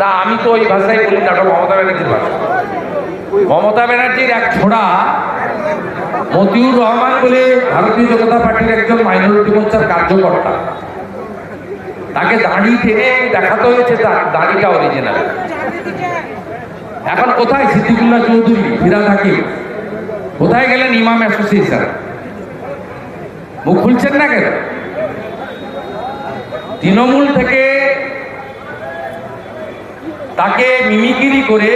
না, আমি তো ওই ভাষাই বলি না, মমতা ব্যানার্জির ভাষা। মমতা ব্যানার্জির এক ছোড়া মতিউর রহমান বলে ভারতীয় জনতা পার্টির একজন মাইনরিটি মোর্চার কার্যকর্তা, তাকে দাড়ি টেনে দেখাতে হয়েছে তার দাড়িটা অরিজিনাল। এখন কোথায় সিদ্দিকুল্লাহ চৌধুরী, ফিরাদ হাকিম, কোথায় গেলেন ইমাম অ্যাসোসিয়েশন? মুখ খুলছেন না কেন? তৃণমূল থেকে তাকে মিমিক্রি করে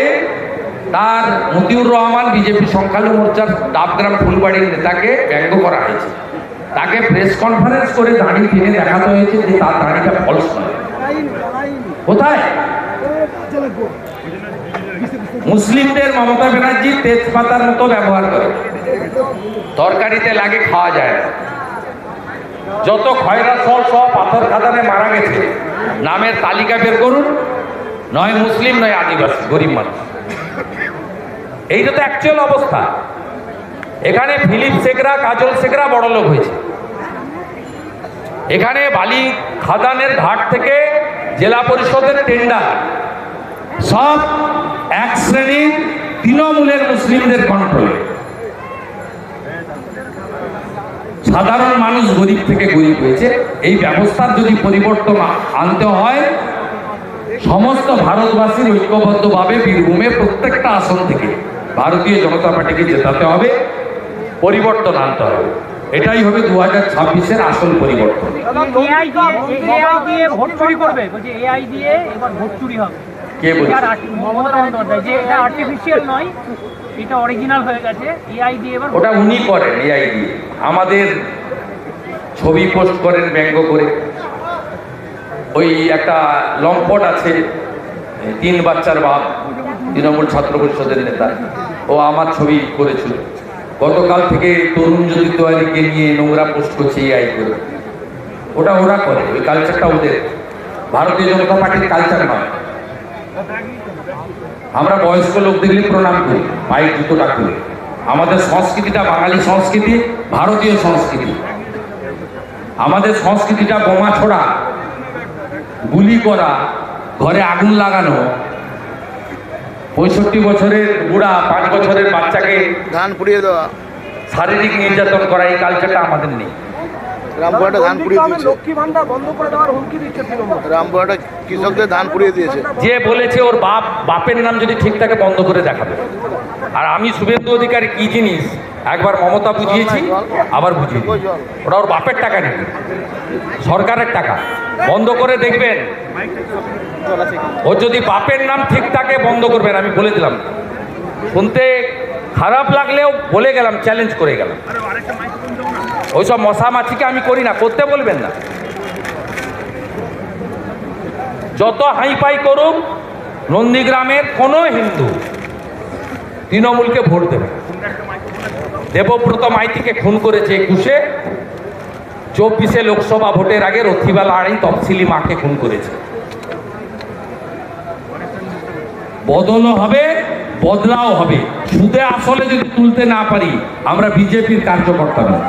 তার মতিউর রহমান বিজেপি সংখ্যালঘু মোর্চার ডাবগ্রাম ফুলবাড়ির নেতাকে ব্যঙ্গ করা হয়েছে। তাকে প্রেস কনফারেন্স করে দাঁড়িয়ে টেনে দেখাতে হয়েছে যে তার দাঁড়িটা ফলস নয়। কোথায়? মুসলিমদের মমতা ব্যানার্জি তেজপাতার মতো ব্যবহার করে, তরকারিতে লাগে, খাওয়া যায় না। যত খয়রা সল সব পাথর খাদানে মারা গেছে নামের তালিকা বের করুন, নয় মুসলিম নয় আদিবাসী, গরিব মানুষ। এইটা তো অ্যাকচুয়াল অবস্থা। এখানে ফিলিপ শেখরা, কাজল শেখরা বড় লোক হয়েছে। এখানে বালি খাদানের ঘাট থেকে জেলা পরিষদের টেন্ডার সব এক শ্রেণীর তৃণমূলের মুসলিমদের কন্ট্রোলে। সাধারণ মানুষ গরিব থেকে গরিব হয়েছে। এই ব্যবস্থার যদি পরিবর্তন আনতে হয়, সমস্ত ভারতবাসীর ঐক্যবদ্ধভাবে বীরভূমে প্রত্যেকটা আসন থেকে ভারতীয় জনতা পার্টিকে জেতাতে হবে, পরিবর্তন আনতে হবে। এটাই হবে 2026-এর আসল পরিবর্তন। কে বলছে? ওটা উনি করেন, এআই দিয়ে। আমাদের ছবি পোস্ট করেন ব্যঙ্গ করে। ওই একটা লম্পট আছে, 3 বাচ্চার বাপ, তৃণমূল ছাত্র পরিষদের নেতা, ও আমার ছবি করেছিল। গতকাল থেকে তরুণ জ্যোতি তেওয়ারিকে নিয়ে নোংরা পোস্ট করছে এআই করে। ওটা ওরা করে, ওই কালচারটা ওদের, ভারতীয় জনতা পার্টির কালচার নয়। আমরা বয়স্ক লোক দেখলে প্রণাম করি, পায়ের জুতোটা খুলে। আমাদের সংস্কৃতিটা বাঙালি সংস্কৃতি, ভারতীয় সংস্কৃতি। আমাদের সংস্কৃতিটা বোমা ছোড়া, গুলি করা, ঘরে আগুন লাগানো, 65 বছরের বুড়া 5 বছরের বাচ্চাকে ধান পুড়িয়ে দেওয়া, শারীরিক নির্যাতন করা, এই কালচারটা আমাদের নেই। রামপুরহাটে ধান পুড়িয়ে দিয়েছে, লক্ষ্মী ভান্ডার বন্ধ করে দেওয়ার হুমকি দিচ্ছে তৃণমূল। রামপুরহাটে কৃষকদের ধান পুড়িয়ে দিয়েছে। যে বলেছে ওর বাপের নাম যদি ঠিক থাকে বন্ধ করে দেখাবে। আর আমি শুভেন্দু অধিকারী কি জিনিস একবার মমতা বুঝিয়েছি, আবার বুঝিয়ে ওটা ওর বাপের টাকা নেই, সরকারের টাকা। বন্ধ করে দেখবেন, ওর যদি বাপের নাম ঠিক থাকে বন্ধ করবেন, আমি বলে দিলাম। শুনতে খারাপ লাগলেও বলে গেলাম, চ্যালেঞ্জ করে গেলাম। ওইসব মশা মাছিকে আমি করি না, করতে বলবেন না। যত হাইপাই করুক, নন্দীগ্রামের কোনো হিন্দু তৃণমূলকে ভোট দেবে। দেবব্রত মাইতিকে খুন করেছে 21-এ, 24-এ লোকসভা ভোটের আগে রথিবালা আড়াই তফসিলি মাকে খুন করেছে। বদলও হবে, বদলাও হবে। সুদে আসলে যদি তুলতে না পারি, আমরা বিজেপির কার্যকর্তা নই।